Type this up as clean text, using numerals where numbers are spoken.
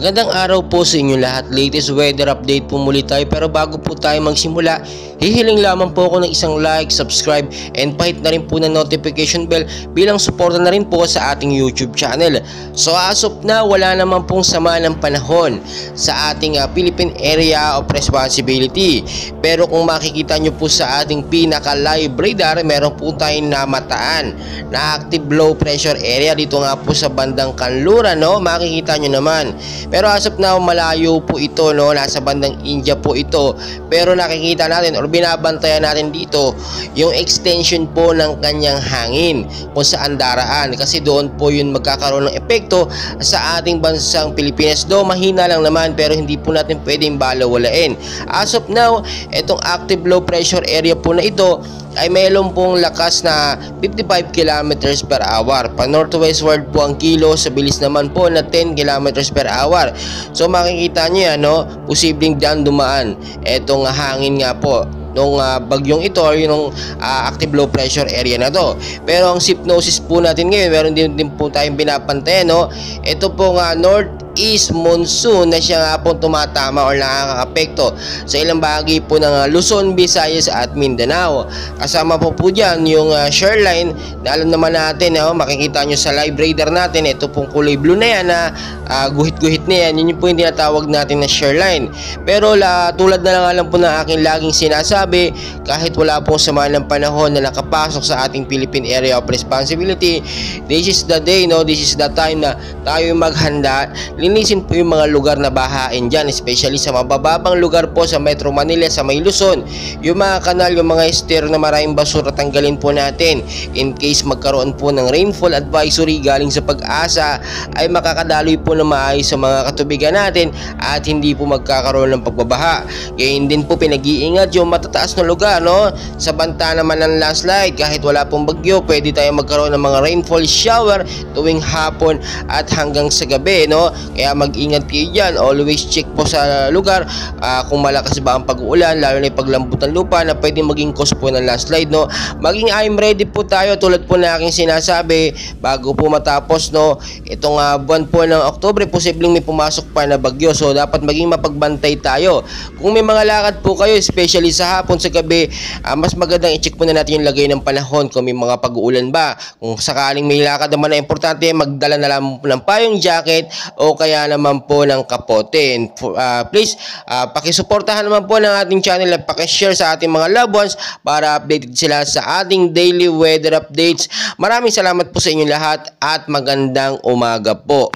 Magandang araw po sa inyo lahat. Latest weather update po muli tayo, pero bago po tayo magsimula, hihiling lamang po ako ng isang like, subscribe, and pahit na rin po ng notification bell bilang suporta na rin po sa ating YouTube channel. So as of now, wala naman pong sama ng panahon sa ating Philippine Area of Responsibility. Pero kung makikita nyo po sa ating pinaka-live radar, meron po tayong namataan na active low pressure area dito nga po sa bandang Kanluran, no? Makikita nyo naman. Pero as of now, malayo po ito, no? Nasa bandang India po ito. Pero nakikita natin or binabantayan natin dito yung extension po ng kanyang hangin kung saan daraan. Kasi doon po yun magkakaroon ng epekto sa ating bansang Pilipinas. Do mahina lang naman, pero hindi po natin pwedeng balawalain. As of now, itong active low pressure area po na ito ay mayroon pong lakas na 55 kilometers per hour. Pa northwestward po ang kilo, sa bilis naman po na 10 kilometers per hour. So makikita nyo yan, no? Posibleng dyan dumaan etong hangin nga po nung bagyong ito or yung active low pressure area na to. Pero ang hypnosis po natin ngayon, meron din po tayong pinapantayan, no? Ito po nga northeast monsoon na siya nga po tumatama or nakaka-apekto sa ilang bahagi po ng Luzon, Visayas at Mindanao. Kasama po dyan yung shoreline na alam naman natin, makikita nyo sa live radar natin, ito pong kulay blue na yan na guhit-guhit na yan, yun po yung tinatawag natin na shoreline. Pero tulad na lang alam po ng aking laging sinasabi, kahit wala pong sama ng panahon na nakapasok sa ating Philippine Area of Responsibility, this is the day, no? This is the time na tayo maghanda. Linisin po yung mga lugar na bahain dyan, especially sa mabababang lugar po sa Metro Manila, sa may Luzon. Yung mga kanal, yung mga ester na maraming basura, tanggalin po natin. In case magkaroon po ng rainfall advisory galing sa Pag-asa, ay makakadaloy po na maayos sa mga katubigan natin at hindi po magkakaroon ng pagbabaha. Gayon din po pinag-iingat yung matataas na lugar, no? Sa banta naman ng landslide, kahit wala pong bagyo, pwede tayo magkaroon ng mga rainfall shower tuwing hapon at hanggang sa gabi, no? Kaya mag-ingat kayo dyan. Always check po sa lugar kung malakas ba ang pag-uulan, lalo na yung paglambot ng lupa na pwedeng maging cause po ng landslide, no? Maging I'm ready po tayo tulad po na aking sinasabi bago po matapos, no? Itong buwan po ng Oktubre, posibleng may pumasok pa na bagyo. So dapat maging mapagbantay tayo. Kung may mga lakad po kayo, especially sa hapon, sa gabi, mas magandang i-check po na natin yung lagay ng panahon kung may mga pag-uulan ba. Kung sakaling may lakad naman na importante, magdala na lang ng payong jacket o kaya naman po ng kapote. And please, pakisuportahan naman po ng ating channel at pakishare sa ating mga loved ones para updated sila sa ating daily weather updates. Maraming salamat po sa inyo lahat at magandang umaga po.